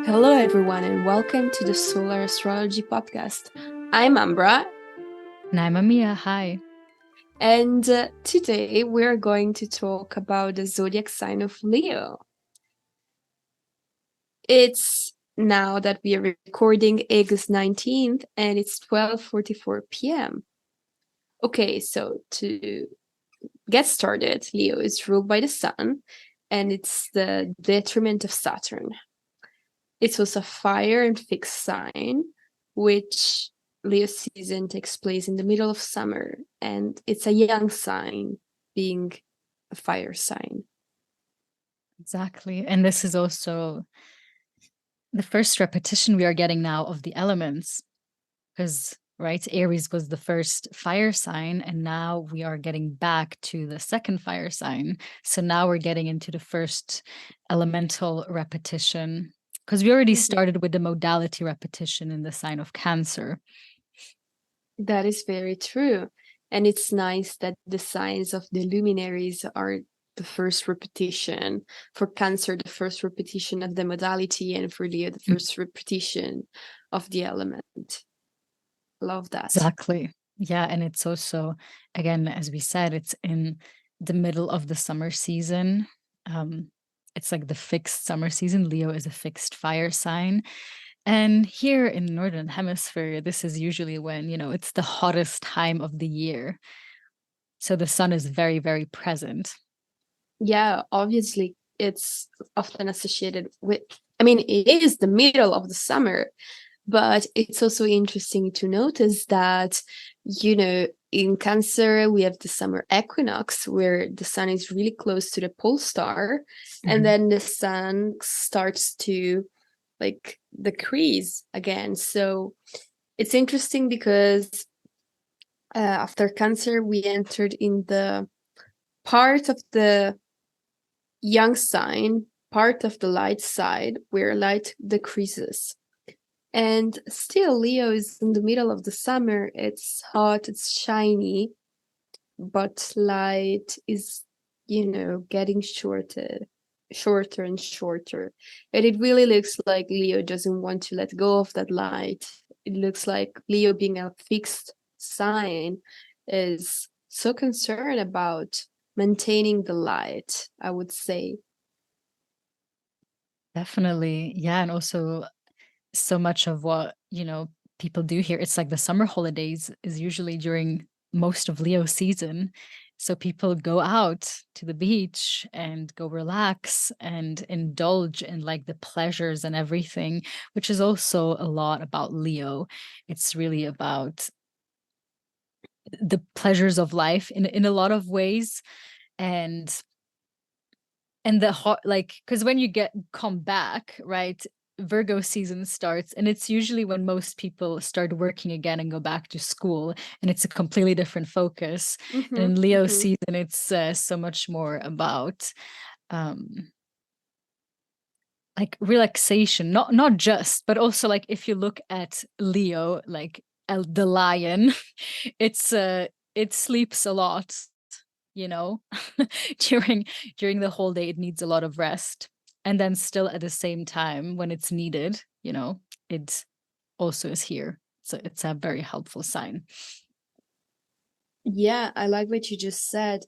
Hello, everyone, and welcome to the Solar Astrology Podcast. I'm Ambra, And I'm Amia. Hi. and today we're going to talk about the zodiac sign of Leo. It's now that we are recording August 19th, and it's 12:44 p.m. Okay, so to get started, Leo is ruled by the sun, and it's the detriment of Saturn. It was a fire and fixed sign, which Leo season takes place in the middle of summer, and it's a young sign, being a fire sign. Exactly. And this is also the first repetition we are getting now of the elements. Because, right, Aries was the first fire sign, and now we are getting back to the second fire sign. So now we're getting into the first elemental repetition. Because we already started with the modality repetition in the sign of Cancer. That is very true. And it's nice that the signs of the luminaries are the first repetition. For Cancer, the first repetition of the modality, and for Leo, the first repetition of the element. Love that. Exactly. Yeah. And it's also, again, as we said, it's in the middle of the summer season. Um, it's like the fixed summer season. Leo is a fixed fire sign. And here in the Northern Hemisphere, this is usually when, it's the hottest time of the year. So the sun is very, very present. Yeah, obviously, it's often associated with, I mean, it is the middle of the summer, but it's also interesting to notice that, in Cancer, we have the summer equinox where the sun is really close to the pole star, and then the sun starts to like decrease again. So it's interesting because after Cancer, we entered in the part of the young sign, part of the light side where light decreases. And still, Leo is in the middle of the summer. It's hot, it's shiny, but light is, getting shorter and shorter. And it really looks like Leo doesn't want to let go of that light. It looks like Leo, being a fixed sign, is so concerned about maintaining the light, I would say. Definitely. Yeah. And also, so much of what, people do here, it's like the summer holidays is usually during most of Leo season. So people go out to the beach and go relax and indulge in like the pleasures and everything, which is also a lot about Leo. It's really about the pleasures of life in a lot of ways. And the hot, like, because when you come back, right, Virgo season starts, and it's usually when most people start working again and go back to school, and it's a completely different focus. And in Leo season, it's so much more about um like relaxation, not just, but also like if you look at Leo, like the lion, it sleeps a lot, you know during the whole day. It needs a lot of rest, and then still at the same time when it's needed, it also is here. So it's a very helpful sign. Yeah, I like what you just said.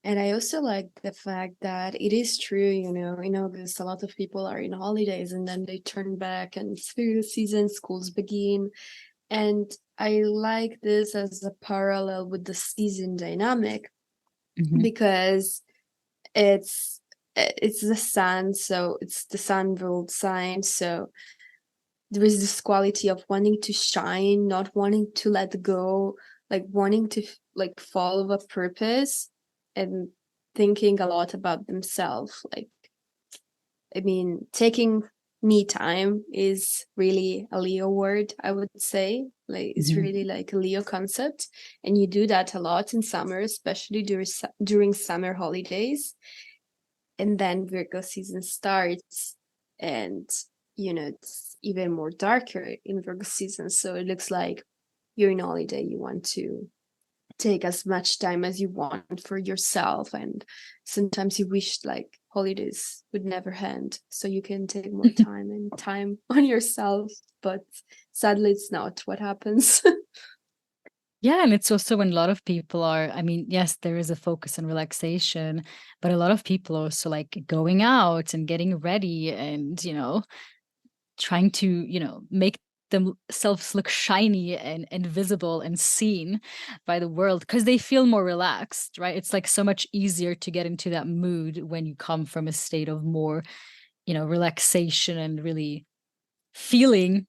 And I also like the fact that it is true, in August, a lot of people are in holidays and then they turn back and it's the season, schools begin. And I like this as a parallel with the season dynamic because it's it's the sun, so it's the sun ruled sign. So there is this quality of wanting to shine, not wanting to let go, like wanting to like follow a purpose and thinking a lot about themselves. Like, I mean, taking me time is really a Leo word, I would say. Like, it's really like a Leo concept, and you do that a lot in summer, especially during summer holidays. And then Virgo season starts, and it's even more darker in Virgo season. So it looks like you're in holiday. You want to take as much time as you want for yourself, and sometimes you wish like holidays would never end, so you can take more time and time on yourself. But sadly, it's not what happens. Yeah, and it's also when a lot of people are, I mean, yes, there is a focus on relaxation, but a lot of people are also like going out and getting ready and, trying to, make themselves look shiny and visible and seen by the world because they feel more relaxed, right? It's like so much easier to get into that mood when you come from a state of more, relaxation and really feeling,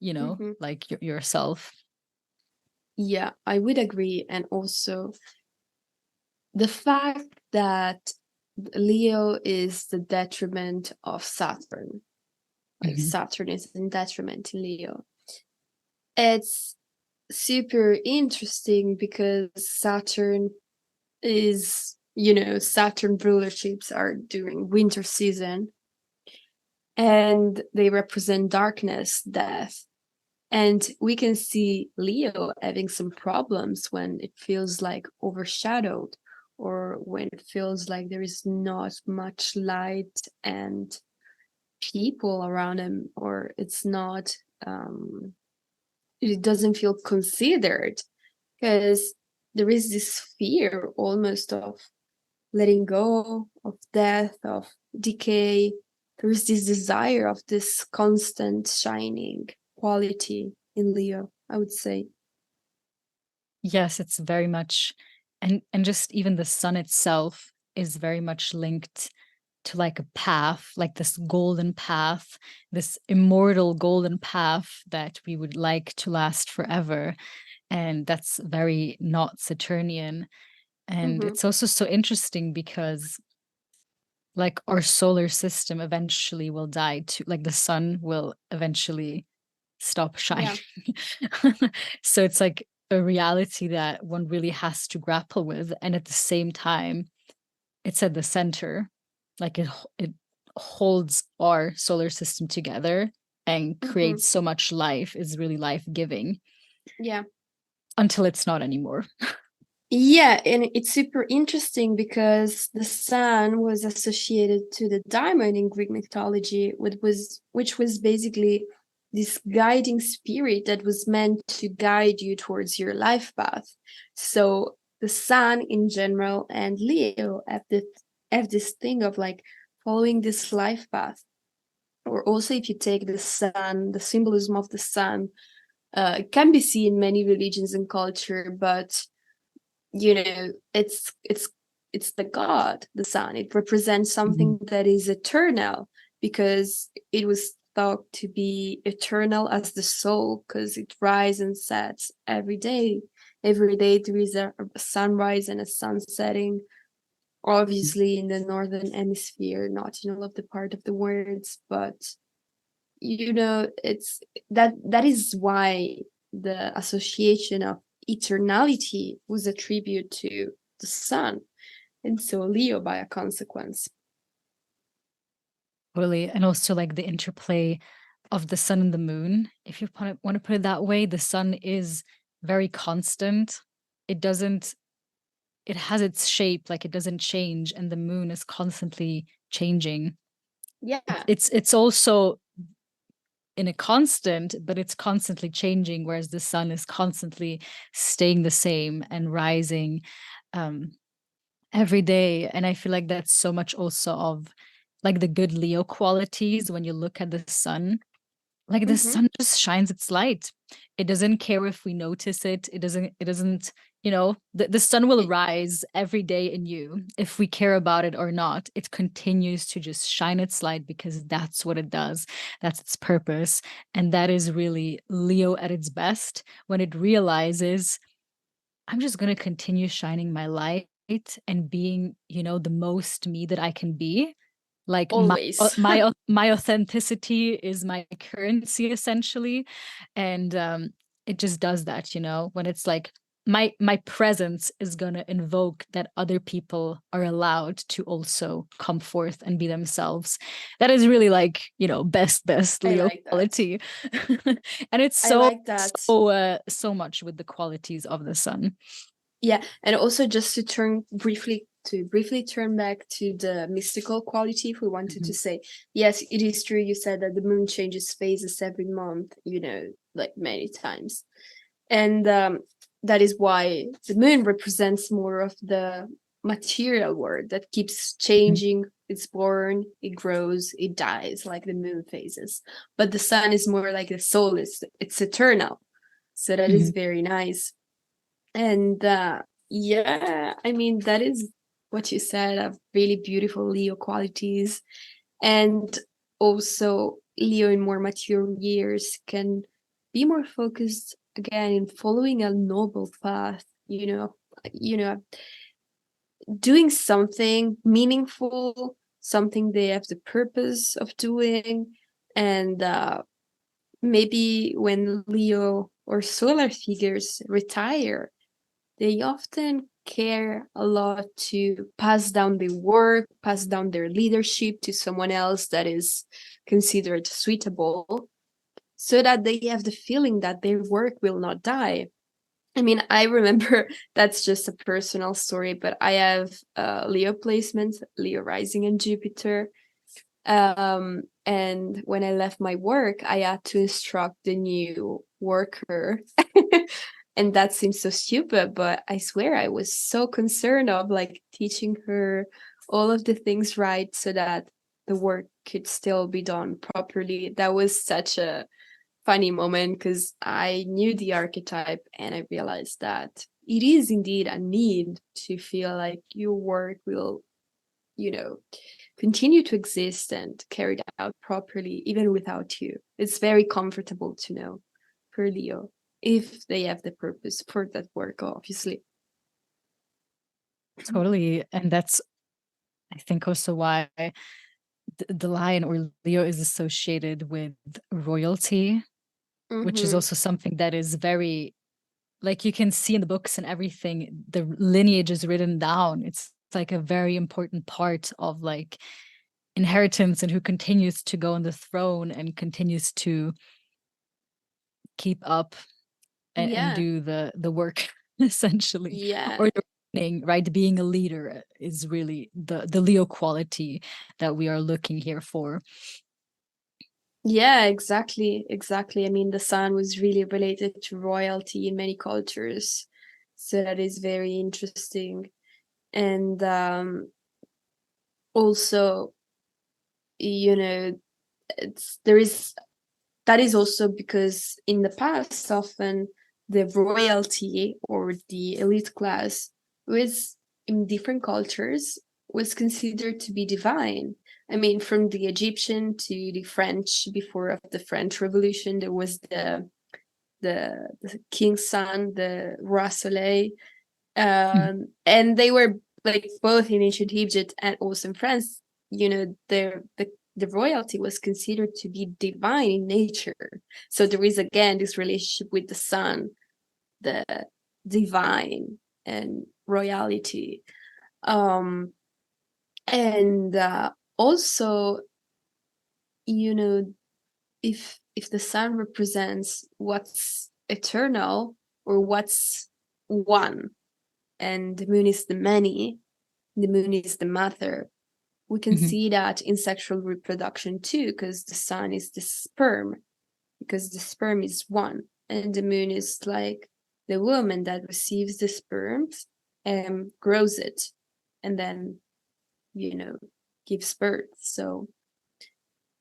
Mhm. like yourself. Yeah, I would agree. And also the fact that Leo is the detriment of Saturn, like Mhm. Saturn is in detriment in Leo. It's super interesting because Saturn is, Saturn rulerships are during winter season, and they represent darkness, death. And we can see Leo having some problems when it feels like overshadowed, or when it feels like there is not much light and people around him, or it doesn't feel considered, because there is this fear almost of letting go, of death, of decay. There is this desire of this constant shining quality in Leo, I would say. Yes, it's very much, and just even the sun itself is very much linked to like a path, like this golden path, this immortal golden path that we would like to last forever. And that's very not Saturnian. And Mm-hmm. it's also so interesting because like our solar system eventually will die too, like the sun will eventually stop shining. Yeah. So it's like a reality that one really has to grapple with. And at the same time, it's at the center, like it holds our solar system together and Mm-hmm. creates so much life, is really life giving Yeah. until it's not anymore. Yeah, and it's super interesting because the sun was associated to the diamond in Greek mythology, which was basically this guiding spirit that was meant to guide you towards your life path. So the sun in general and Leo have this thing of like following this life path. Or also, if you take the sun, the symbolism of the sun, it can be seen in many religions and culture, but it's the god, the sun. It represents Mhm. something that is eternal, because it was thought to be eternal as the soul, because it rises and sets every day there is a sunrise and a sun setting, obviously in the northern hemisphere, not in all of the part of the worlds, but it's that is why the association of eternality was attributed to the sun, and so Leo by a consequence. Totally. And also like the interplay of the sun and the moon. If you want to put it that way, the sun is very constant. It doesn't, it has its shape, like it doesn't change, and the moon is constantly changing. Yeah. It's also in a constant, but it's constantly changing, whereas the sun is constantly staying the same and rising um, every day. And I feel like that's so much also of like the good Leo qualities when you look at the sun. Like the Mm-hmm. sun just shines its light. It doesn't care if we notice it. It doesn't, the sun will rise every day in you if we care about it or not. It continues to just shine its light because that's what it does. That's its purpose. And that is really Leo at its best when it realizes I'm just going to continue shining my light and being, the most me that I can be. Like Always. my authenticity is my currency essentially, and it just does that, when it's like my presence is going to invoke that other people are allowed to also come forth and be themselves. That is really like, best I Leo like that. quality. And it's I so like that. so much with the qualities of the sun. Yeah, and also just to turn briefly to briefly turn back to the mystical quality, if we wanted to Mhm. say, yes, it is true. You said that the moon changes phases every month, like many times. And that is why the moon represents more of the material world that keeps Mhm. changing. It's born, it grows, it dies, like the moon phases. But the sun is more like the soul, it's eternal. So that is Mhm. very nice. And yeah, I mean, that is what you said of really beautiful Leo qualities. And also, Leo in more mature years can be more focused again in following a noble path, you know, doing something meaningful, something they have the purpose of doing. And maybe when Leo or solar figures retire, they often care a lot to pass down their work, pass down their leadership to someone else that is considered suitable, so that they have the feeling that their work will not die. I mean, I remember that's just a personal story, but I have Leo placements, Leo rising in Jupiter. And when I left my work, I had to instruct the new worker. And that seems so stupid, but I swear I was so concerned of like teaching her all of the things right so that the work could still be done properly. That was such a funny moment because I knew the archetype and I realized that it is indeed a need to feel like your work will, you know, continue to exist and carried out properly even without you. It's very comfortable to know for Leo if they have the purpose for that work, obviously. Totally. And that's, I think, also why the lion or Leo is associated with royalty, which is Mm-hmm. also something that is very, like, you can see in the books and everything, the lineage is written down. It's like a very important part of like inheritance and who continues to go on the throne and continues to keep up and Yeah, do the work essentially, yeah, or the running, right? Being a leader is really the Leo quality that we are looking here for. yeah, exactly, exactly. I mean, the sun was really related to royalty in many cultures, so that is very interesting. And also, you know, it's there is that is also because in the past, often the royalty or the elite class was in different cultures was considered to be divine. I mean, from the Egyptian to the French, before of the French Revolution, there was the king's son, the Roi Soleil, Mhm. and they were like both in ancient Egypt and also in France. The royalty was considered to be divine in nature. So there is again this relationship with the sun, the divine and royalty. Um, and also, you know, if the sun represents what's eternal or what's one, and the moon is the many, the moon is the mother, we can Mhm. see that in sexual reproduction too, because the sun is the sperm, because the sperm is one, and the moon is like the woman that receives the sperms and grows it, and then, you know, gives birth. So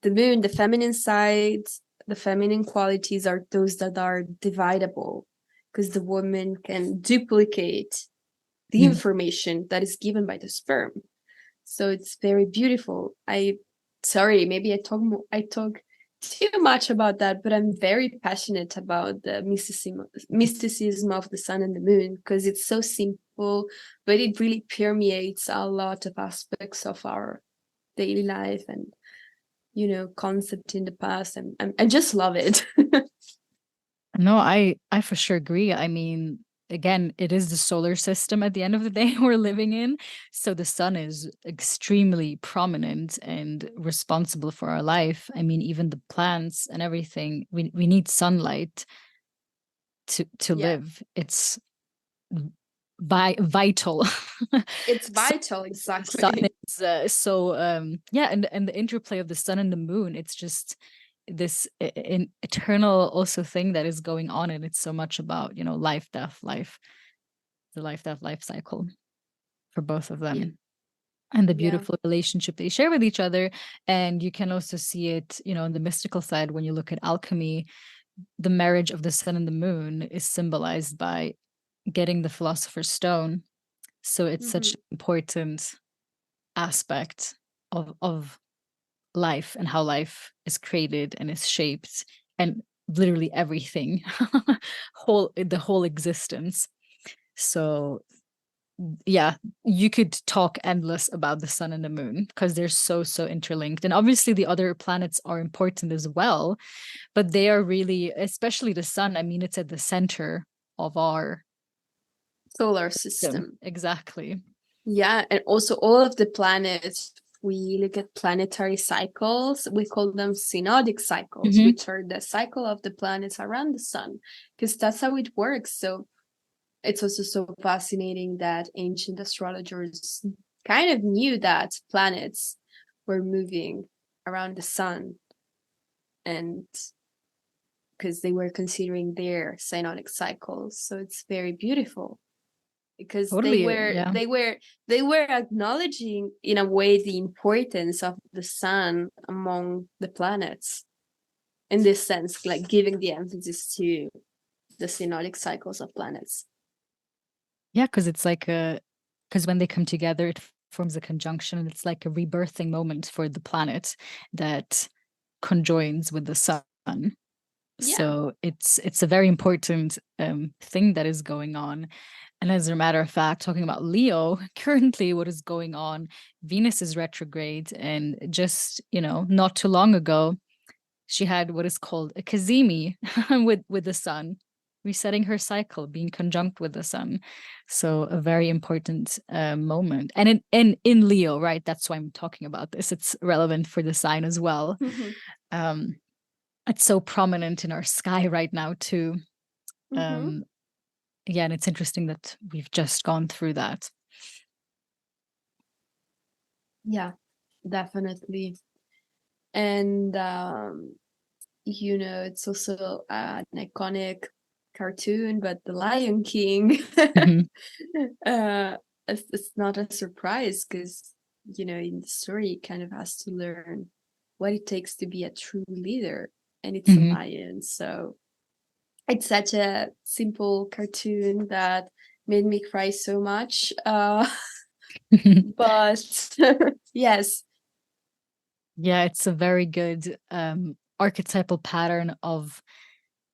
the moon, the feminine side, the feminine qualities are those that are dividable, because the woman can duplicate the Mhm. information that is given by the sperm. So it's very beautiful. Sorry, maybe I talk too much about that, but I'm very passionate about the mysticism of the sun and the moon, because it's so simple, but it really permeates a lot of aspects of our daily life and, concept in the past. And I just love it. No, I for sure agree. I mean, again, it is the solar system at the end of the day we're living in. So the sun is extremely prominent and responsible for our life. I mean, even the plants and everything, we need sunlight to Yeah. live. It's vital. It's So vital, the sun exactly. is so yeah, and the interplay of the sun and the moon, it's just this eternal also thing that is going on, and it's so much about, life, death, life, the life, death, life cycle for both of Yeah, them, and the yeah. beautiful relationship they share with each other. And you can also see it, on the mystical side. When you look at alchemy, the marriage of the sun and the moon is symbolized by getting the philosopher's stone. So it's such Hmm. an important aspect of life, and how life is created and is shaped, and literally everything, the whole existence. So yeah, you could talk endless about the sun and the moon because they're so interlinked. And obviously the other planets are important as well, but they are really, especially the sun, I mean, it's at the center of our Solar system. system. Exactly. Yeah, and also all of the planets, we look at planetary cycles, we call them synodic cycles, Hmm. which are the cycle of the planets around the sun, because that's how it works. So it's also so fascinating that ancient astrologers kind of knew that planets were moving around the sun, and because they were considering their synodic cycles. So it's very beautiful because they Totally. were Yeah. they were they were acknowledging in a way the importance of the sun among the planets, in this sense, like giving the emphasis to the synodic cycles of planets. Yeah, because it's like because when they come together, it forms a conjunction, and it's like a rebirthing moment for the planet that conjoins with the sun. Yeah. So it's a very important thing that is going on. And as a matter of fact, talking about Leo, currently what is going on, Venus is retrograde, and just, not too long ago, she had what is called a Cazimi with the sun, resetting her cycle, being conjunct with the sun. So a very important moment. And in Leo, right? That's why I'm talking about this. It's relevant for the sign as well. Hmm. Um, it's so prominent in our sky right now too. Hmm. Um, yeah, and it's interesting that we've just gone through that. Yeah, definitely. And it's also an iconic cartoon, but The Lion King. Mhm. uh, it's not a surprise because, in the story, it kind of has to learn what it takes to be a true leader, and it's a Mhm. lion. So it's such a simple cartoon that made me cry so much. But yes. Yeah, it's a very good archetypal pattern of,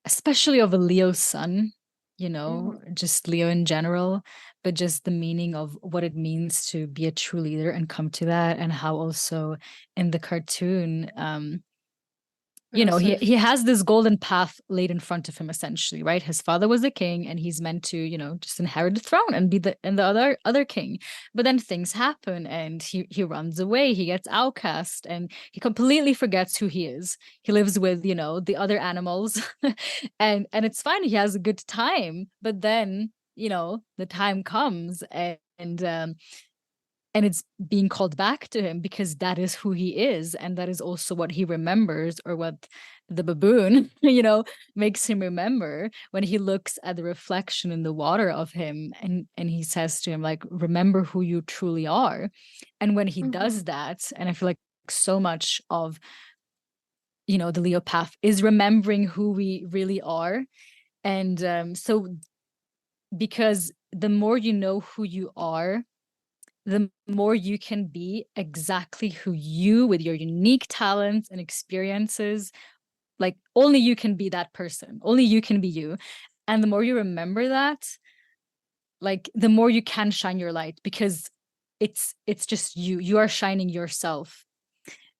especially of a Leo sun, Mhm. just Leo in general, but just the meaning of what it means to be a true leader and come to that, and how also in the cartoon, But also, he has this golden path laid in front of him, essentially, right? His father was a king, and he's meant to, just inherit the throne and be the other king. But then things happen, and he runs away, he gets outcast, and he completely forgets who he is. He lives with, the other animals, and it's fine, he has a good time. But then, the time comes, and it's being called back to him, because that is who he is, and that is also what he remembers, or what the baboon makes him remember, when he looks at the reflection in the water of him, and he says to him, like, remember who you truly are. And when he mhm, does that, and I feel like so much of, the Leo path is remembering who we really are. And so, because the more you know who you are, the more you can be exactly who you, with your unique talents and experiences, like only you can be that person, only you can be you. And the more you remember that, like the more you can shine your light, because it's just you are shining yourself.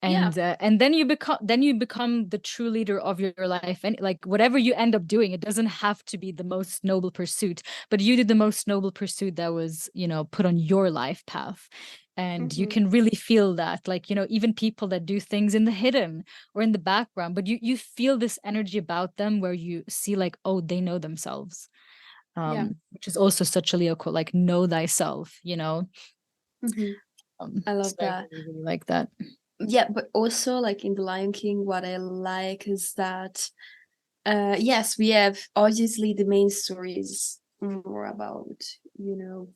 yeah. And then you become the true leader of your life, and like whatever you end up doing, it doesn't have to be the most noble pursuit, but you did the most noble pursuit that was, put on your life path. And you Mhm, can really feel that, like, even people that do things in the hidden or in the background, but you feel this energy about them, where you see, like, oh, they know themselves. Yeah. which is also such a Leo quote, like know thyself, you know. Hmm. I So love I that. really, really like that. Yeah, but also like in The Lion King, what I like is that yes, we have obviously the main story is more about, you know,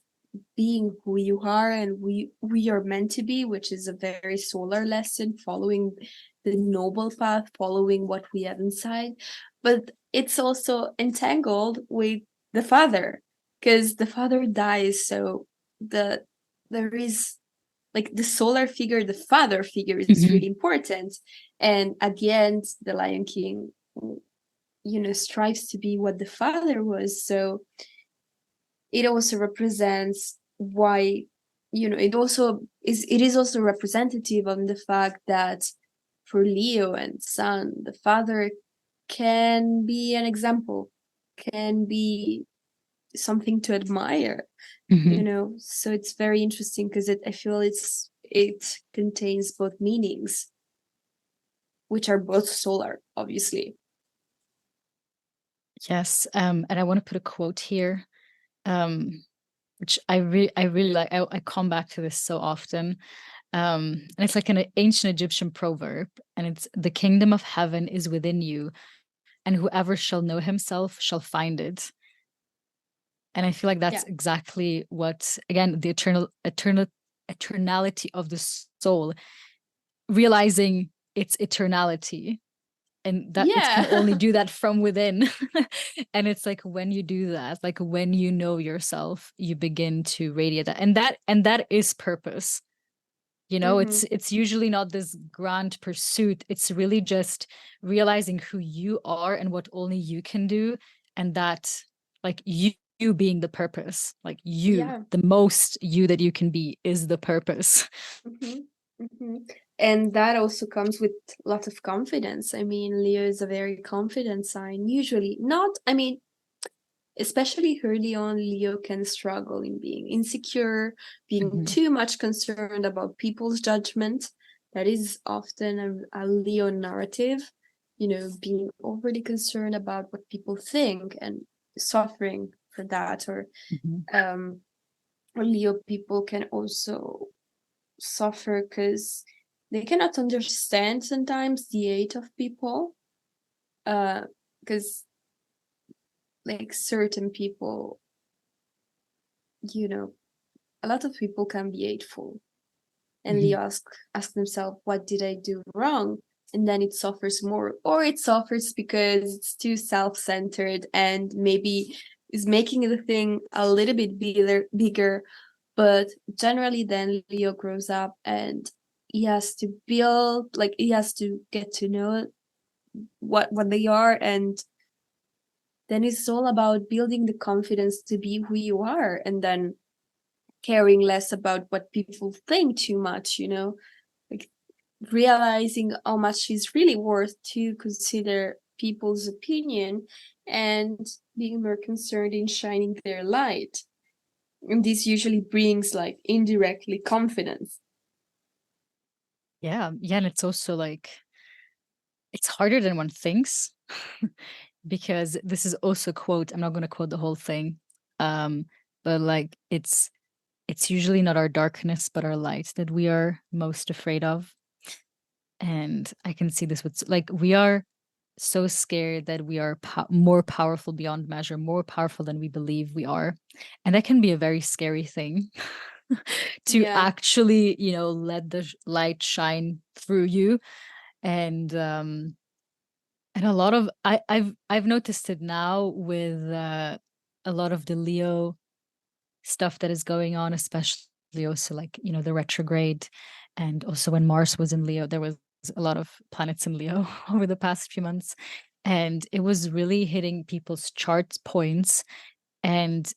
being who you are and we are meant to be, which is a very solar lesson, following the noble path, following what we have inside. But it's also entangled with the father, because the father dies, so the there is like the solar figure, the father figure is Mhm. really important. And at the end, the Lion King, you know, strives to be what the father was. So it also represents why, you know, it is also representative of the fact that for Leo and Sun, the father can be an example, can be something to admire, you Mhm. know. So it's very interesting because I feel it contains both meanings, which are both solar, obviously. Yes, and I want to put a quote here, um, which I really like. I come back to this so often. And it's like an ancient Egyptian proverb, and it's the kingdom of heaven is within you, and whoever shall know himself shall find it. And I feel like that's Yeah. exactly what, again, the eternality of the soul, realizing its eternality, and that it can only Yeah. do that from within. And it's like when you do that, like when you know yourself, you begin to radiate that, and that is purpose. You know, Hmm. it's usually not this grand pursuit. It's really just realizing who you are and what only you can do, and that, like, you being the purpose, like you, Yeah. the most you that you can be is the purpose. Hmm. Hmm. And that also comes with a lot of confidence. I mean, Leo is a very confident sign, usually. Not, I mean, especially early on, Leo can struggle in being insecure, being Mhm. too much concerned about people's judgment. That is often a Leo narrative, you know, being overly concerned about what people think and suffering for that. Mhm. Um, or Leo people can also suffer because they cannot understand sometimes the age of people. Because like certain people, you know, a lot of people can be hateful, and they Mhm. ask themselves, what did I do wrong? And then it suffers more, or it suffers because it's too self-centered and maybe is making the thing a little bit bigger. But generally then Leo grows up and he has to build, like he has to get to know what they are, and then it's all about building the confidence to be who you are, and then caring less about what people think too much, you know, like realizing how much is really worth to consider people's opinion and being more concerned in shining their light. And this usually brings like indirectly confidence. Yeah, yeah, and it's also like it's harder than one thinks. Because this is also a quote. I'm not going to quote the whole thing, um, but like it's usually not our darkness but our light that we are most afraid of. And I can see this with, like, we are so scared that we are more powerful beyond measure, more powerful than we believe we are. And that can be a very scary thing to Yeah. actually, let the light shine through you. And a lot of I've noticed it now with a lot of the Leo stuff that is going on, especially also, like, the retrograde, and also when Mars was in Leo, there was a lot of planets in Leo over the past few months, and it was really hitting people's chart points and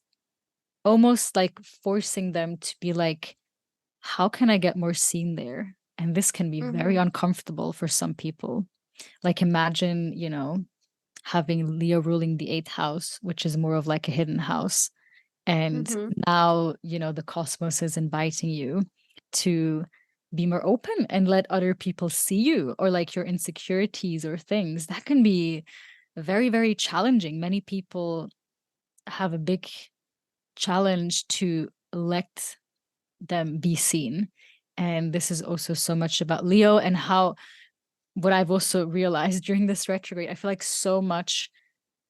almost like forcing them to be like, how can I get more seen there? And this can be very Mm-hmm. uncomfortable for some people. Like, imagine, having Leo ruling the eighth house, which is more of like a hidden house. And Mm-hmm. now, the cosmos is inviting you to be more open and let other people see you, or like your insecurities or things. That can be very, very challenging. Many people have a big challenge to let them be seen. And this is also so much about Leo, and how what I've also realized during this retrograde, I feel like so much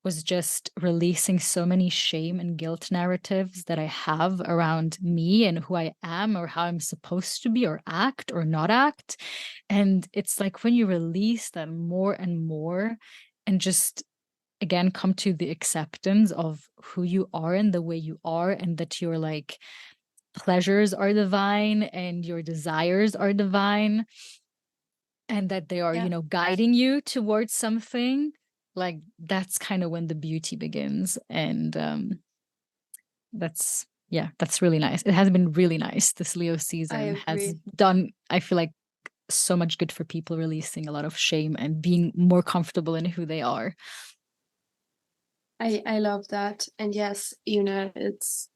was just releasing so many shame and guilt narratives that I have around me and who I am, or how I'm supposed to be or act or not act. And it's like when you release that more and more, and just again come to the acceptance of who you are and the way you are, and that your like pleasures are divine and your desires are divine, and that they are, Yeah, guiding you towards something, like that's kind of when the beauty begins. And that's, yeah, that's really nice. It has been really nice. This Leo I season has agree. done, I feel like, so much good for people, releasing a lot of shame and being more comfortable in who they are. I love that. And yes, it's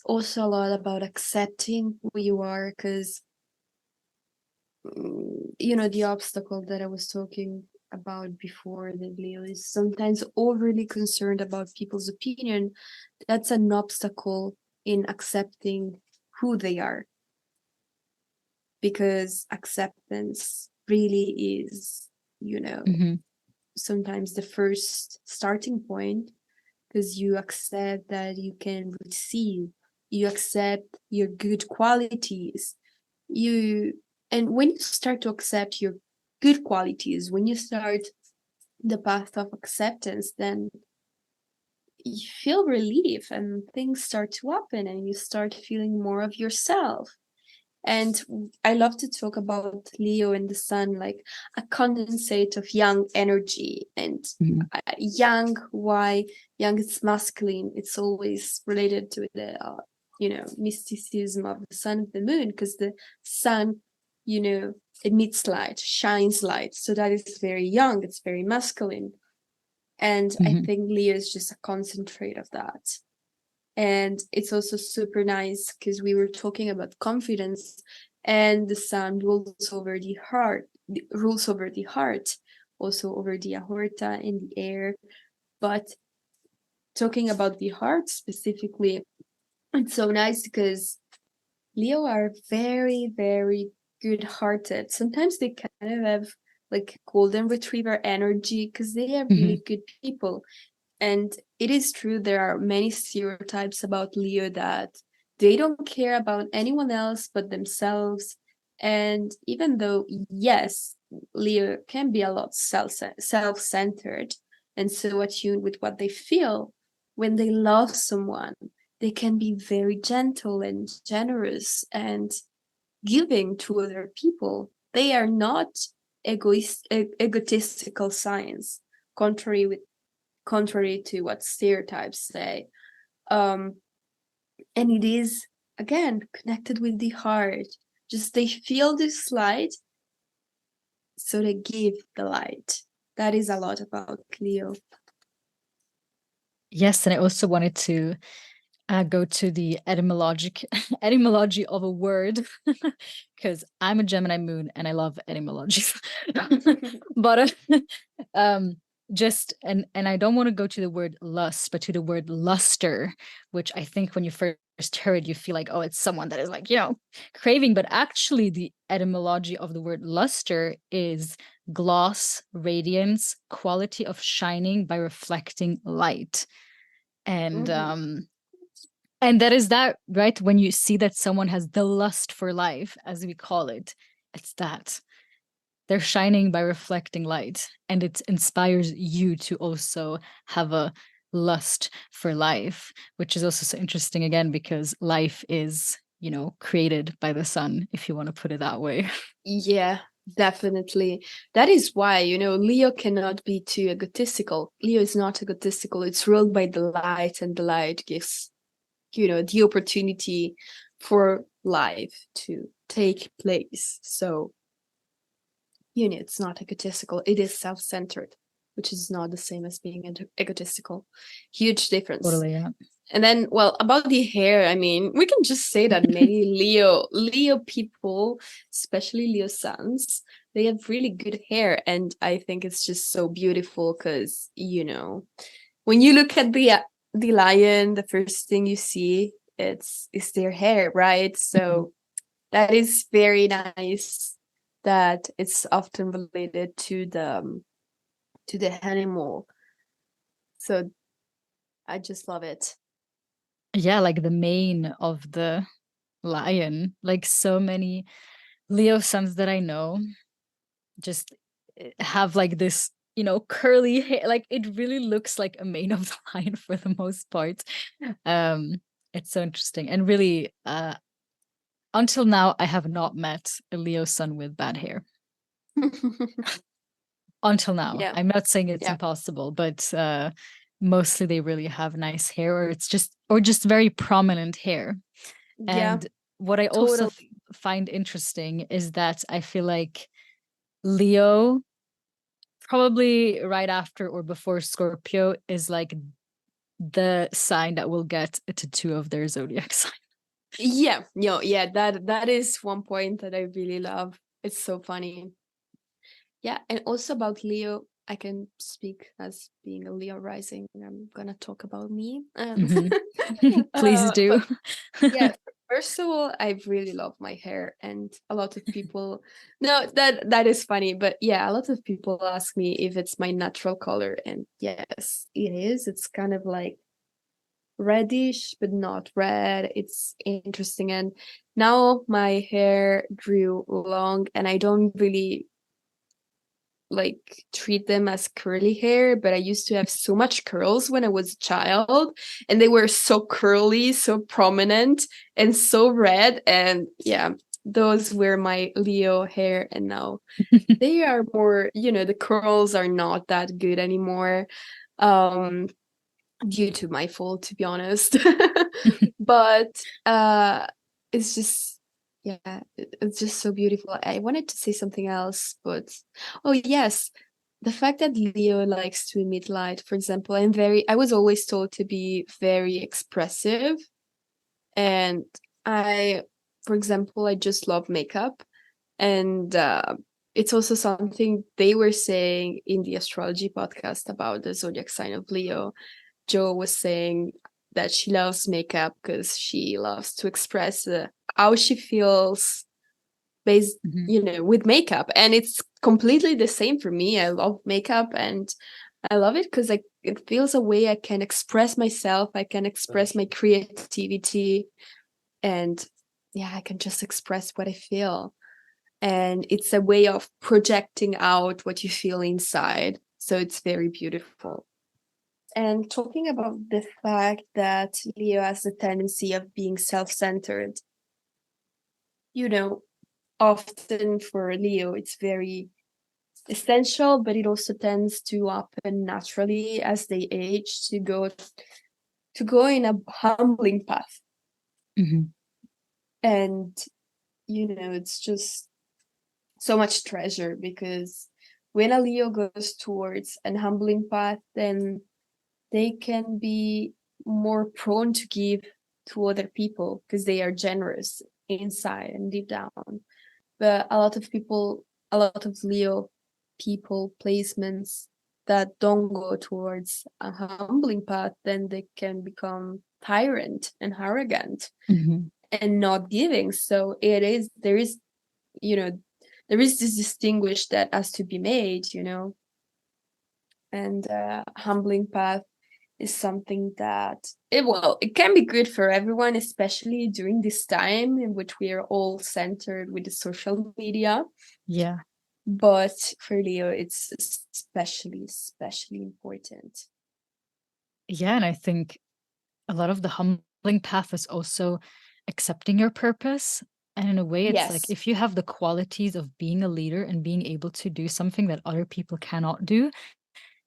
also a lot about accepting who you are, because the obstacle that I was talking about before, that Leo is sometimes overly concerned about people's opinion. That's an obstacle in accepting who they are, because acceptance really is, Mhm. sometimes the first starting point, because you accept that you can receive, you accept your good qualities, you and when you start to accept your good qualities, when you start the path of acceptance, then you feel relief and things start to happen and you start feeling more of yourself. And I love to talk about Leo and the sun like a condensate of young energy. And Mhm. young, why young is masculine? It's always related to the mysticism of the sun and the moon, because the sun, emits light, shines light. So that is very young. It's very masculine. And I Mhm. think Leo is just a concentrate of that. And it's also super nice because we were talking about confidence, and the sun rules over the heart, also over the aorta in the air. But talking about the heart specifically, it's so nice because Leo are very, very good hearted. Sometimes they kind of have like golden retriever energy because they are Mhm. really good people. And it is true, there are many stereotypes about Leo, that they don't care about anyone else but themselves. And even though, yes, Leo can be a lot self-centered and so attuned with what they feel, when they love someone, they can be very gentle and generous and giving to other people. They are not egotistical signs, contrary to what stereotypes say. Um, and it is, again, connected with the heart. Just they feel this light, so they give the light. That is a lot about Leo. Yes, and I also wanted to go to the etymology of a word, because I'm a Gemini moon and I love etymology. But um, just and I don't want to go to the word lust, but to the word luster, which I think when you first heard, you feel like, oh, it's someone that is like, craving. But actually, the etymology of the word luster is gloss, radiance, quality of shining by reflecting light. And Mhm. and that is that, right? When you see that someone has the lust for life, as we call it, it's that they're shining by reflecting light, and it inspires you to also have a lust for life, which is also so interesting again, because life is, created by the sun, if you want to put it that way. Yeah, definitely. That is why, Leo cannot be too egotistical. Leo is not egotistical. It's ruled by the light, and the light gives, the opportunity for life to take place. So, it's not egotistical. It is self-centered, which is not the same as being egotistical. Huge difference. Totally, yeah. And then, well, about the hair, I mean, we can just say that many Leo people, especially Leo sons, they have really good hair, and I think it's just so beautiful because when you look at the the lion, the first thing you see is their hair, right? So that is very nice that it's often related to the animal. So I just love it. Yeah, like the mane of the lion. Like so many Leo sons that I know just have like this, curly hair. Like it really looks like a mane of the lion for the most part. Um, it's so interesting. And really, until now, I have not met a Leo son with bad hair. Until now. Yeah, I'm not saying it's yeah, impossible, but mostly they really have nice hair, or it's just very prominent hair. yeah, And what I also totally. find interesting is that I feel like Leo, probably right after or before Scorpio, is like the sign that will get a tattoo of their zodiac sign. Yeah, no, yeah, that is one point that I really love. It's so funny. Yeah, and also about Leo, I can speak as being a Leo rising. I'm gonna talk about me. Mhm. Please do. But yeah, first of all, I really love my hair, and a lot of people. No, that is funny, but yeah, a lot of people ask me if it's my natural color, and yes, it is. It's kind of like reddish, but not red. It's interesting, and now my hair grew long, and I don't really like treat them as curly hair, but I used to have so much curls when I was a child, and they were so curly, so prominent, and so red. And yeah, those were my Leo hair, and now they are more, the curls are not that good anymore. Um, due to my fault, to be honest. But it's just, yeah, it's just so beautiful. I wanted to say something else, but oh yes, the fact that Leo likes to emit light, for example, I was always told to be very expressive. And I, for example, I just love makeup. And it's also something they were saying in the astrology podcast about the zodiac sign of Leo. Joe was saying that she loves makeup because she loves to express how she feels based, Mhm. with makeup. And it's completely the same for me. I love makeup, and I love it because it feels a way I can express myself. I can express my creativity, and yeah, I can just express what I feel. And it's a way of projecting out what you feel inside. So it's very beautiful. And talking about the fact that Leo has the tendency of being self-centered, you know, often for Leo, it's very essential, but it also tends to happen naturally as they age to go in a humbling path. Mhm. And it's just so much treasure because when a Leo goes towards an humbling path, then they can be more prone to give to other people because they are generous inside and deep down. But a lot of Leo people placements that don't go towards a humbling path, then they can become tyrant and arrogant Mhm. and not giving. So you know, there is this distinguish that has to be made. And humbling path is something that it can be good for everyone, especially during this time in which we are all centered with the social media. Yeah. But for Leo, it's especially important. Yeah. And I think a lot of the humbling path is also accepting your purpose. And in a way, it's like Yes. if you have the qualities of being a leader and being able to do something that other people cannot do,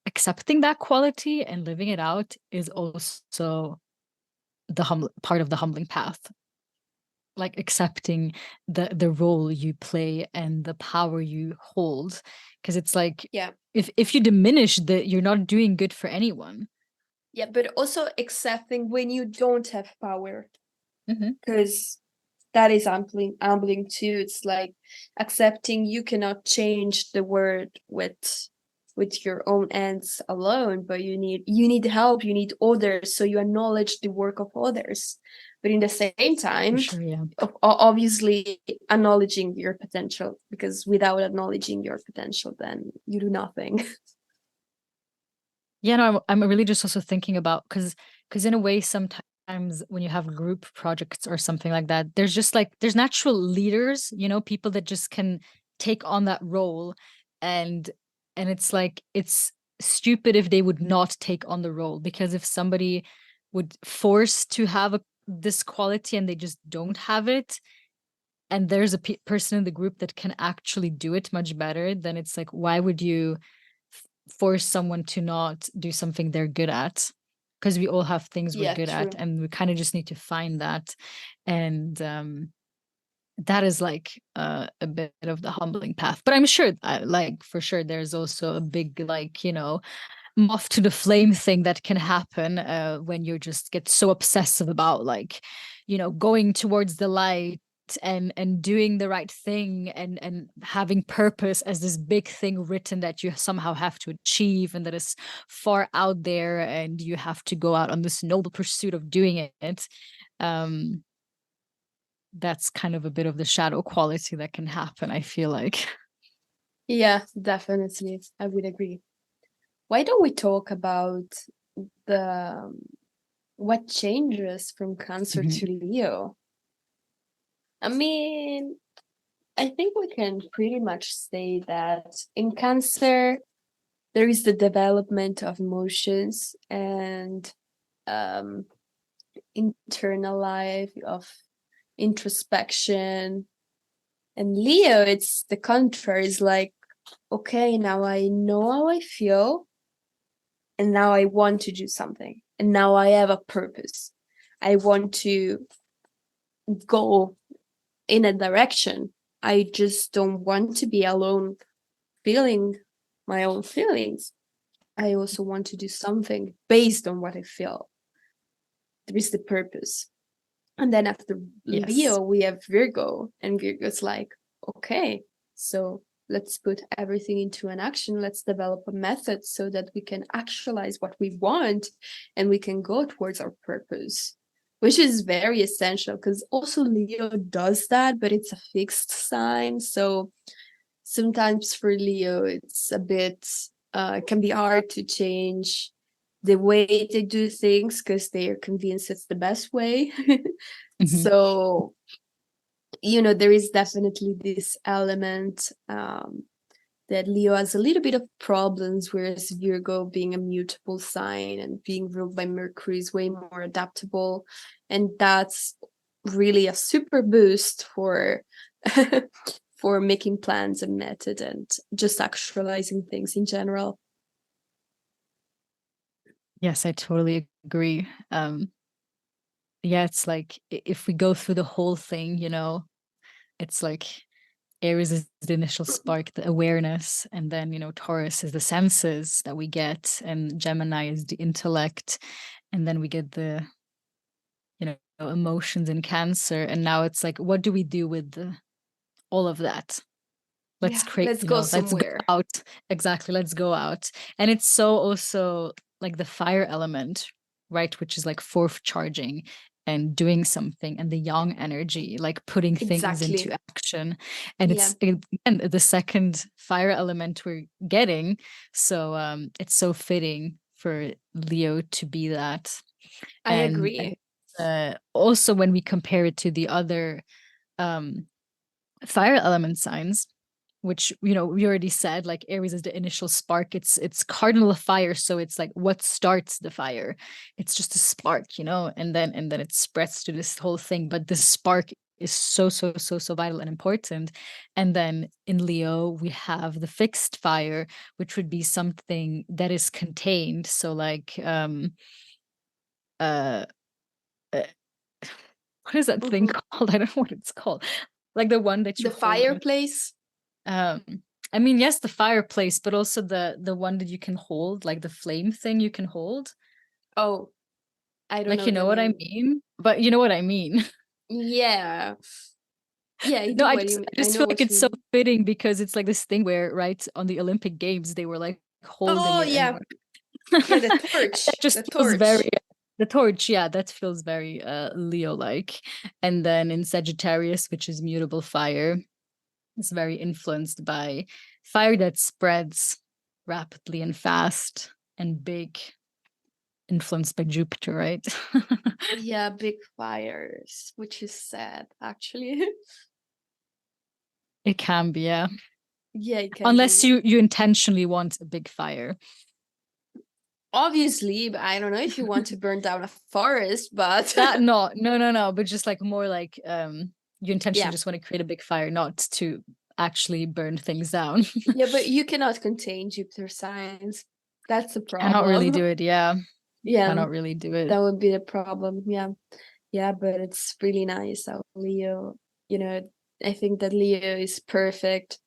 accepting that quality and living it out is also the part of the humbling path. Like accepting the role you play and the power you hold. Because it's like Yeah. if you diminish that, you're not doing good for anyone. Yeah, but also accepting when you don't have power, Mhm. because that is humbling too. It's like accepting you cannot change the world with with your own ends alone, but you need help, you need others, so you acknowledge the work of others, but in the same For time, sure, yeah. obviously acknowledging your potential, because without acknowledging your potential, then you do nothing. Yeah, no, I'm really just also thinking about because in a way sometimes when you have group projects or something like that, there's just like there's natural leaders, people that just can take on that role, and it's like it's stupid if they would not take on the role, because if somebody would force to have this quality and they just don't have it, and there's a person in the group that can actually do it much better, then it's like, why would you force someone to not do something they're good at? Because we all have things we're Yeah, good at, true. and we kind of just need to find that. And that is like a bit of the humbling path. But I'm sure, like for sure, there's also a big like moth to the flame thing that can happen when you just get so obsessive about like going towards the light and doing the right thing and having purpose as this big thing written that you somehow have to achieve and that is far out there, and you have to go out on this noble pursuit of doing it. um that's kind of a bit of the shadow quality that can happen, I feel like. Yeah, definitely, I would agree. Why don't we talk about the what changes from Cancer to Leo? I mean, I think we can pretty much say that in Cancer, there is the development of emotions and um, internal life, of introspection. And Leo, it's the contrary. It's like, okay, now I know how I feel, and now I want to do something, and now I have a purpose. I want to go in a direction. I just don't want to be alone feeling my own feelings. I also want to do something based on what I feel. There is the purpose. And then after Yes. Leo, we have Virgo, and Virgo's like, okay, so let's put everything into an action. Let's develop a method so that we can actualize what we want and we can go towards our purpose, which is very essential because also Leo does that, but it's a fixed sign. So sometimes for Leo, it's a bit, can be hard to change the way they do things because they are convinced it's the best way. Mhm. So, there is definitely this element that Leo has a little bit of problems, whereas Virgo, being a mutable sign and being ruled by Mercury, is way more adaptable. And that's really a super boost for for making plans and method and just actualizing things in general. Yes, I totally agree. Yeah, it's like if we go through the whole thing, it's like Aries is the initial spark, the awareness, and then Taurus is the senses that we get, and Gemini is the intellect, and then we get the emotions in Cancer, and now it's like, what do we do with all of that? Let's Yeah, create, let's go let's go somewhere. out. Exactly, let's go out. And it's so also like the fire element, right, which is like fourth charging and doing something, and the yang energy, like putting things into Exactly. action. And Yeah, it's again the second fire element we're getting. So it's so fitting for Leo to be that. I And agree. also when we compare it to the other um fire element signs, which we already said, like Aries is the initial spark. It's cardinal of fire, so it's like what starts the fire. It's just a spark, and then it spreads to this whole thing. But this spark is so so so so vital and important. And then in Leo we have the fixed fire, which would be something that is contained. So like uh, uh what is that thing Mhm. called? I don't know what it's called. Like the one that you The hold. fireplace. Um, I mean, yes, the fireplace, but also the one that you can hold, like the flame thing you can hold. Oh, I don't Like, know you the know what I name. mean? But you know what I mean. Yeah. Yeah, I No, do what you mean. I I just know feel like what you it's so mean. fitting because it's like this thing where, right, on the Olympic Games, they were like, holding Oh it and yeah, yeah, the torch, that just the feels torch. very the torch, yeah, that feels very Leo like. And then in Sagittarius, which is mutable fire, it's very influenced by fire that spreads rapidly and fast and big, influenced by Jupiter, right? Yeah, big fires, which is sad actually. It can be, yeah. Yeah, it can Unless be. you intentionally want a big fire. Obviously, but I don't know if you want to burn down a forest, but That no, but just like more like you intentionally yeah. just want to create a big fire, not to actually burn things down. Yeah, but you cannot contain Jupiter signs. That's the Cannot really problem. do it, yeah. Yeah, Cannot really do it. that would be the problem. Yeah. Yeah, but it's really nice how Leo, you know, I think that Leo is perfect.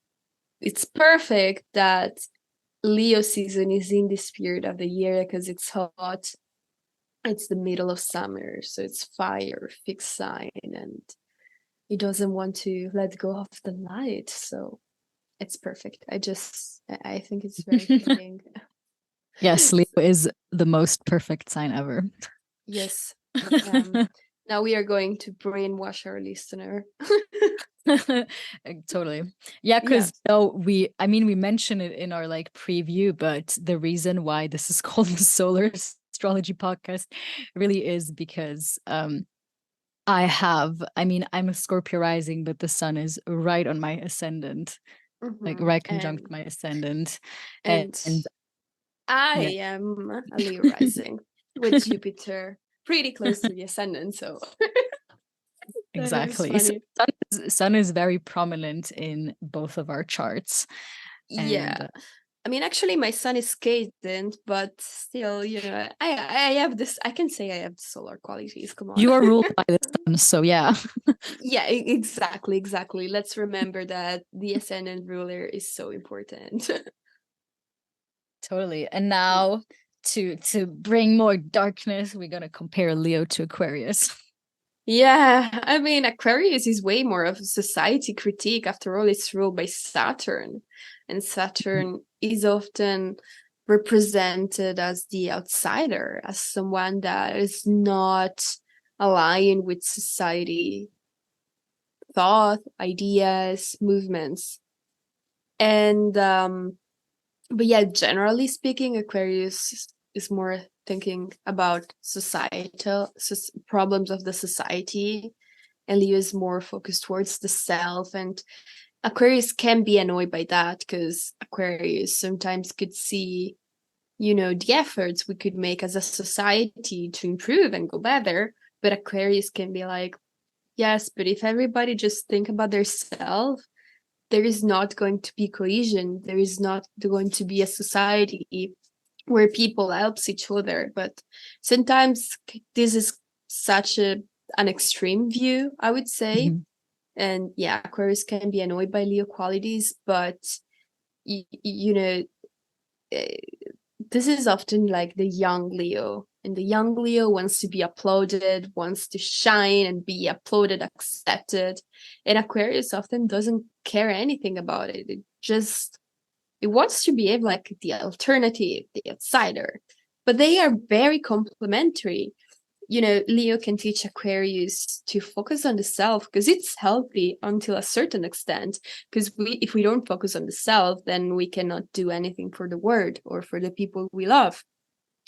It's perfect that Leo season is in this period of the year because it's hot. It's the middle of summer, so it's fire, fixed sign, and he doesn't want to let go of the light. So it's perfect. I think it's very fitting. Yes, Leo is the most perfect sign ever. Yes. Now we are going to brainwash our listener. Totally. Yeah, Yeah. because I mean, we mentioned it in our like preview, but the reason why this is called the Solar Astrology Podcast really is because I mean, I'm a Scorpio rising, but the sun is right on my ascendant, like Mhm. right conjunct my ascendant. And And I yeah, am a Leo rising with Jupiter pretty close to the ascendant, so that is exactly. So funny. sun is very prominent in both of our charts. Yeah. And I mean, actually, my sun is cadent, but still, I have this. I can say I have the solar qualities. Come on. you are ruled by the sun, so yeah. Yeah, exactly, exactly. Let's remember that the ascendant ruler is so important. Totally. And now to bring more darkness, we're gonna compare Leo to Aquarius. Yeah, I mean, Aquarius is way more of a society critique. After all, it's ruled by Saturn, and Saturn is often represented as the outsider, as someone that is not aligned with society thought, ideas, movements. And but yeah, generally speaking, Aquarius is more thinking about societal problems of the society, and Leo is more focused towards the self. And Aquarius can be annoyed by that because Aquarius sometimes could see, the efforts we could make as a society to improve and go better. But Aquarius can be like, yes, but if everybody just think about their self, there is not going to be cohesion. There is not going to be a society where people helps each other. But sometimes this is such an extreme view, I would say. Mhm. And yeah, Aquarius can be annoyed by Leo qualities, but you know, eh, this is often like the young Leo. And the young Leo wants to be applauded, wants to shine and be applauded, accepted. And Aquarius often doesn't care anything about it. It wants to behave like the alternative, the outsider. But they are very complementary. Leo can teach Aquarius to focus on the self because it's healthy until a certain extent. Because if we don't focus on the self, then we cannot do anything for the world or for the people we love.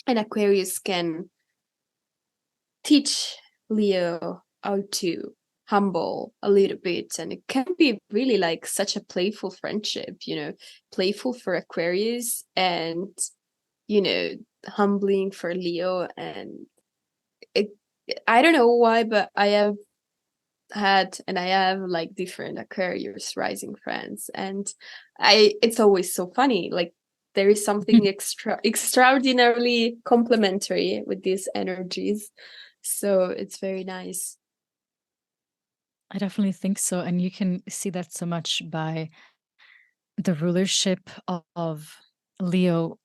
And Aquarius can teach Leo how to humble a little bit, and it can be really like such a playful friendship, playful for Aquarius and you know humbling for Leo. And it, I don't know why, but I have like different Aquarius rising friends, and it's always so funny. Like there is something extraordinarily complementary with these energies, so it's very nice. I definitely think so. And you can see that so much by the rulership of Leo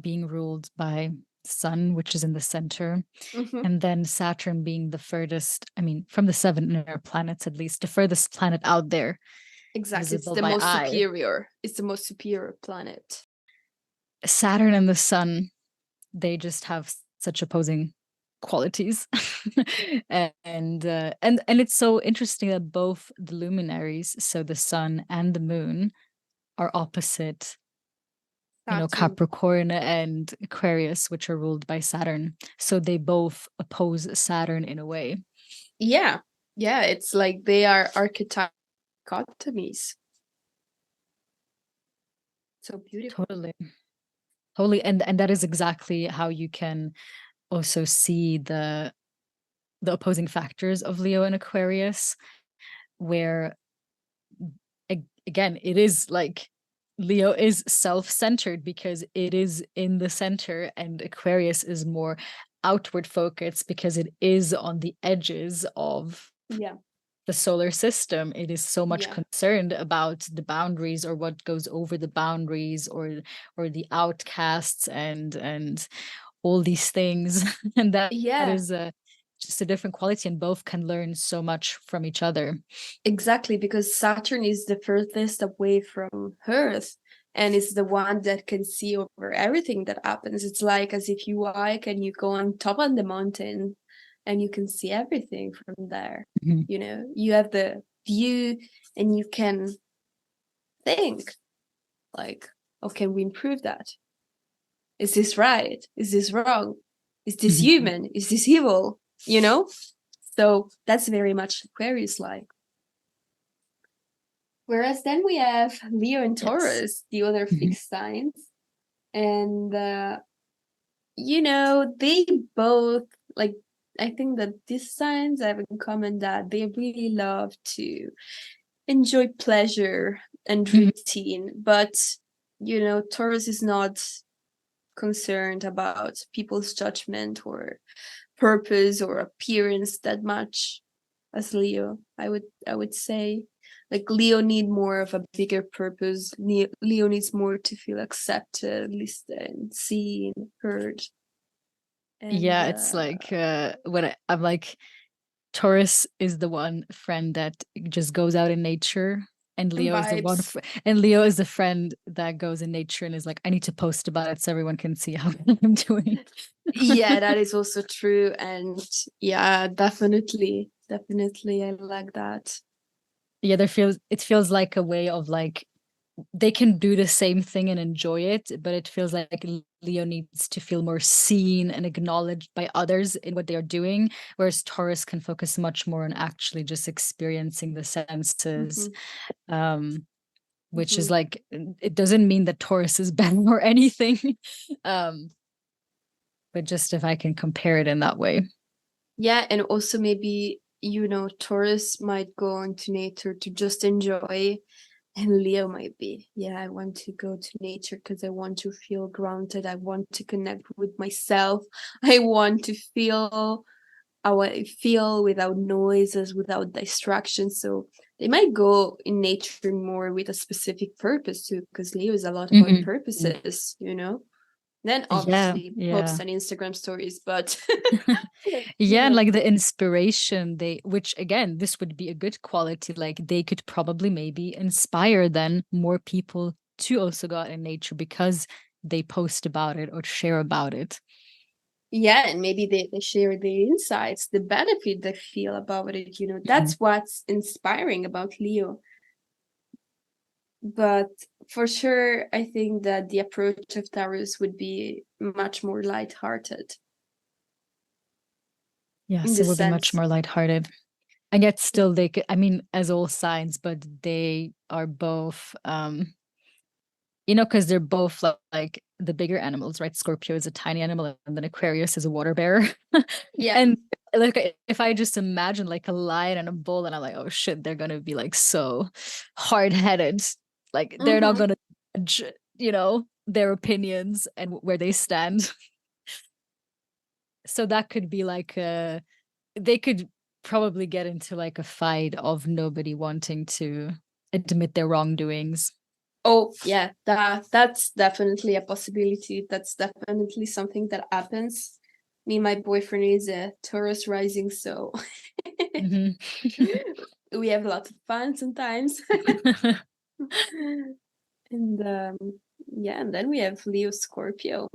being ruled by Sun, which is in the center, Mhm. and then Saturn being the furthest, I mean, from the seven inner planets at least, the furthest planet out there, Exactly, visible by eye. it's the most superior planet. Saturn and the sun, they just have such opposing qualities. And it's so interesting that both the luminaries, so the sun and the moon, are opposite, Saturn. Capricorn and Aquarius, which are ruled by Saturn. So they both oppose Saturn in a way. Yeah. Yeah, it's like they are archetypes. So beautiful. Totally. Totally. And that is exactly how you can also see the opposing factors of Leo and Aquarius, where again, it is like Leo is self-centered because it is in the center, and Aquarius is more outward focused because it is on the edges of Yeah. the solar system. It is so much Yeah. concerned about the boundaries, or what goes over the boundaries, or the outcasts, and all these things. And that Yeah. is just a different quality, and both can learn so much from each other. Exactly, because Saturn is the furthest away from Earth and it's the one that can see over everything that happens. It's like as if you hike and you go on top of the mountain and you can see everything from there. Mhm. You have the view and you can think like, oh, can we improve that? Is this right? Is this wrong? Is this Mhm. human? Is this evil? So that's very much Aquarius like. Whereas then we have Leo and Yes. Taurus, the other Mhm. fixed signs. And, they both, like, I think that these signs have in common that they really love to enjoy pleasure and Mhm. routine. But, Taurus is not concerned about people's judgment or purpose or appearance that much as Leo. I would say like Leo need more of a bigger purpose. Leo needs more to feel accepted, listened, seen, heard. And Yeah, it's like I'm like, Taurus is the one friend that just goes out in nature, and and Leo is the one, vibes. and Leo is the friend that goes in nature and is like, I need to post about it so everyone can see how I'm doing. Yeah, that is also true. And yeah, definitely I like that. Yeah, it feels like a way of like, they can do the same thing and enjoy it, but it feels like Leo needs to feel more seen and acknowledged by others in what they are doing, whereas Taurus can focus much more on actually just experiencing the senses. Hmm. Um, which is Hmm. like, it doesn't mean that Taurus is bad or anything. um, but just if I can compare it in that way. Yeah, and also maybe, Taurus might go into nature to just enjoy, and Leo might be, yeah, I want to go to nature because I want to feel grounded. I want to connect with myself. I want to feel how I feel without noises, without distractions. So they might go in nature more with a specific purpose too, because Leo is a lot about Mhm. purposes. Then Yeah, obviously post yeah. on Instagram stories, but you Yeah, and know, like the inspiration, which again, this would be a good quality. Like they could probably maybe inspire then more people to also go out in nature because they post about it or share about it. yeah, and maybe they share their insights, the benefit they feel about it. Mhm. That's what's inspiring about Leo. But for sure, I think that the approach of Taurus would be much more lighthearted in Yes, it the would be much sense. more lighthearted. And yet still they could, I mean, as all signs, but they are both because they're both like the bigger animals, right? Scorpio is a tiny animal, and then Aquarius is a water bearer. Yeah. And like, if I just imagine like a lion and a bull, and I'm like, oh shit, they're gonna be like so hard-headed. Like they're not Mm-hmm. gonna judge, their opinions and where they stand. So that could be like they could probably get into like a fight of nobody wanting to admit their wrongdoings. Oh, yeah, that's definitely a possibility. That's definitely something that happens. Me and my boyfriend is a Taurus rising, so Mhm. we have a lot of fun sometimes. And Yeah, and then we have Leo Scorpio,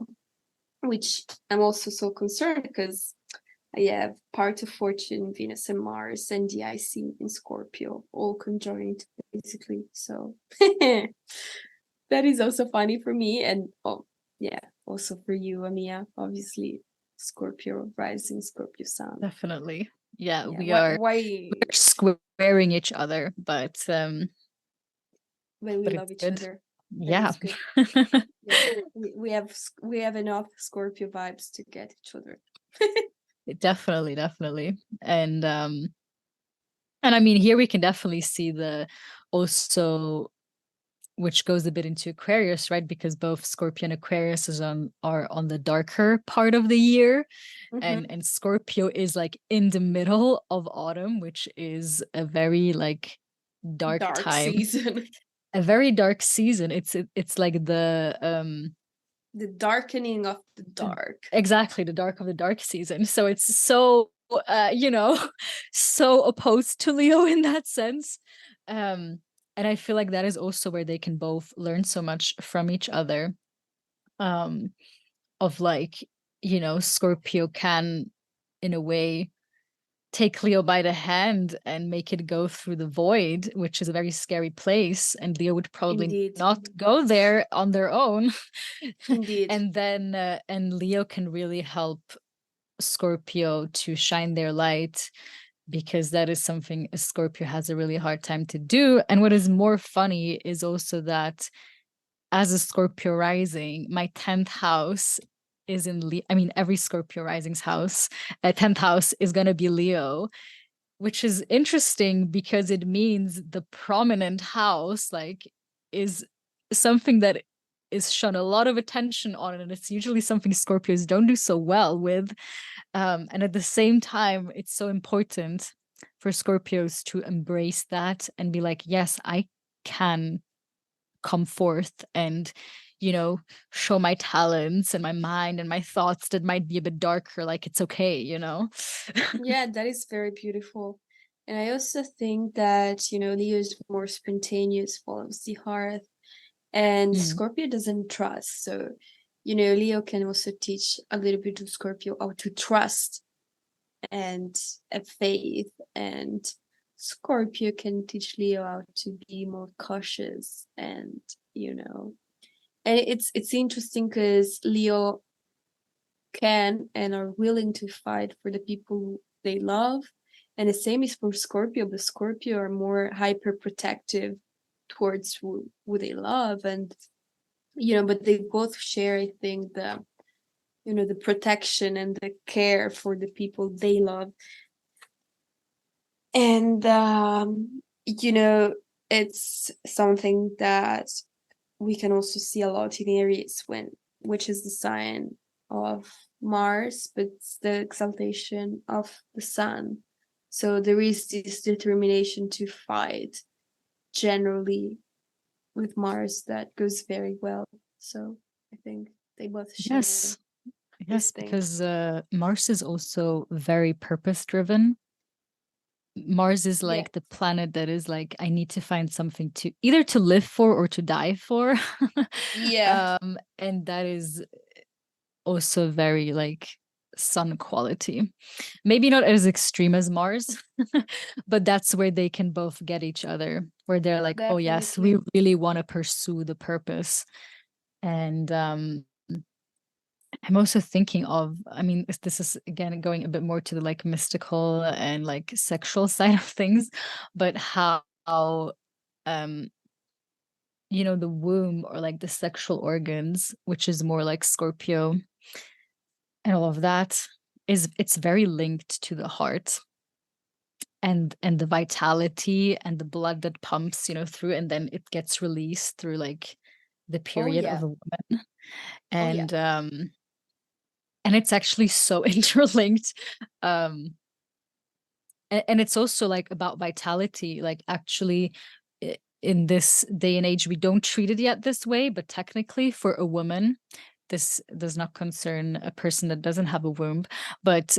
which I'm also so concerned because I have part of Fortune, Venus, and Mars, and the IC in Scorpio, all conjoined basically. So that is also funny for me, and yeah, also for you, Amia. Obviously, Scorpio rising, Scorpio sun. Definitely. Yeah, Yeah, we why? are Why? squaring each other, When we but love it's each good. other, that Yeah. is good. Yeah, we have enough Scorpio vibes to get each other. Definitely, definitely. And I mean, here we can definitely see the also, which goes a bit into Aquarius, right? Because both Scorpio and Aquarius are on the darker part of the year. Mhm. And Scorpio is like in the middle of autumn, which is a very like dark Dark time, season. a very dark season. It's like The darkening of the dark. exactly the dark of the dark season. So it's so you know, so opposed to Leo in that sense. And I feel like that is also where they can both learn so much from each other. Um, of like, you know, Scorpio can in a way take Leo by the hand and make it go through the void, which is a very scary place. And Leo would probably Indeed. not go there on their own. Indeed. And then, and Leo can really help Scorpio to shine their light because that is something a Scorpio has a really hard time to do. And what is more funny is also that as a Scorpio rising, my 10th house is in Leo. I mean, every Scorpio rising's house, 10th house is going to be Leo, which is interesting because it means the prominent house like is something that is shown a lot of attention on, and it's usually something Scorpios don't do so well with. And at the same time, it's so important for Scorpios to embrace that and be like, yes, I can come forth and, you know, show my talents and my mind and my thoughts that might be a bit darker. Like, it's okay, you know? Yeah, that is very beautiful. And I also think that, Leo is more spontaneous, follows the heart, and Mm. Scorpio doesn't trust. So, Leo can also teach a little bit to Scorpio how to trust and have faith. And Scorpio can teach Leo how to be more cautious and it's interesting because Leo can and are willing to fight for the people they love. And the same is for Scorpio, but Scorpio are more hyper protective towards who they love. And, but they both share, I think, the protection and the care for the people they love. And, it's something that we can also see a lot in Aries which is the sign of Mars, but it's the exaltation of the sun. So there is this determination to fight generally with Mars that goes very well. So I think they both share Yes. this Yes, thing. because Mars is also very purpose driven. Mars is Yeah. like the planet that is like, I need to find something to either to live for or to die for. Yeah. And that is also very like sun quality. Maybe not as extreme as Mars, but that's where they can both get each other, where they're like, oh yes, we Definitely. really want to pursue the purpose. And I'm also thinking of, I mean, this is again going a bit more to the like mystical and like sexual side of things, but how um you know, the womb or like the sexual organs, which is more like Scorpio and all of that, is it's very linked to the heart and the vitality and the blood that pumps, you know, through, and then it gets released through like the Oh period of yeah. a woman. Oh yeah. And it's actually so interlinked. um and it's also like about vitality, like actually in this day and age we don't treat it yet this way, but technically for a woman, this does not concern a person that doesn't have a womb, but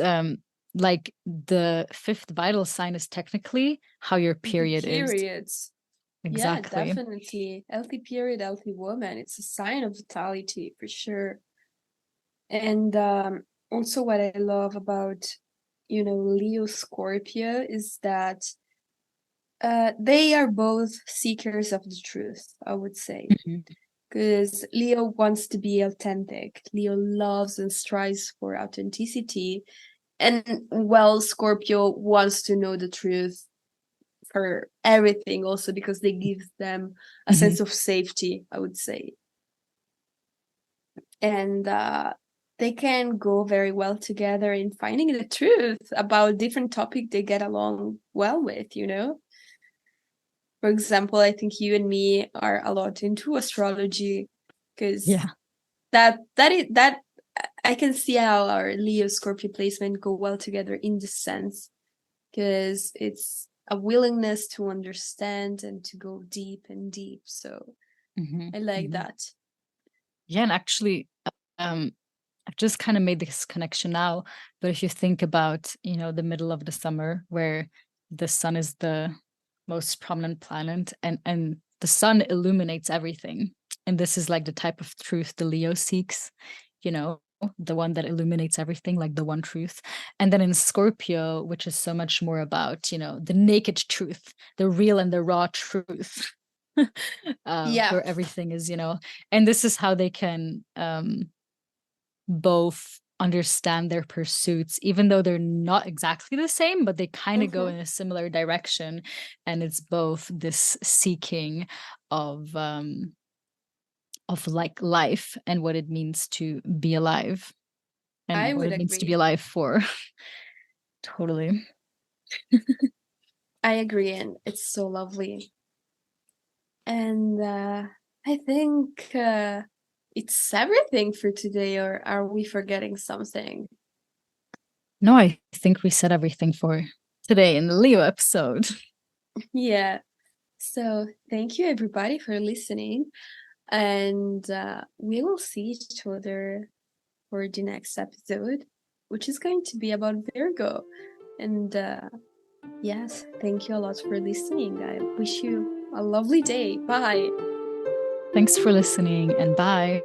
like the fifth vital sign is technically how your The period is. periods. Yeah, Exactly. definitely. Healthy period, healthy woman. It's a sign of vitality for sure. And also, what I love about, Leo Scorpio is that they are both seekers of the truth, I would say. Mhm. Because Leo wants to be authentic. Leo loves and strives for authenticity. And well, Scorpio wants to know the truth for everything, also because they give them a Mhm. sense of safety, I would say. And they can go very well together in finding the truth about different topic they get along well with. For example, I think you and me are a lot into astrology because Yeah. that I can see how our Leo Scorpio placement go well together in this sense, because it's a willingness to understand and to go deep and deep. So Mhm. I like Mhm. that. Yeah, and actually, um, I've just kind of made this connection now. But if you think about, the middle of the summer where the sun is the most prominent planet and the sun illuminates everything. And this is like the type of truth the Leo seeks, you know, the one that illuminates everything, like the one truth. And then in Scorpio, which is so much more about, the naked truth, the real and the raw truth. Yeah. Where everything is, and this is how they can both understand their pursuits, even though they're not exactly the same, but they kind of go Mhm. in a similar direction. And it's both this seeking of like life and what it means to be alive I and what would it means to be agree. alive for. Totally. I agree, and it's so lovely. And I think it's everything for today, or are we forgetting something? No, I think we said everything for today in the Leo episode. Yeah. So thank you, everybody, for listening. And we will see each other for the next episode, which is going to be about Virgo. And yes, thank you a lot for listening. I wish you a lovely day. Bye. Thanks for listening and bye.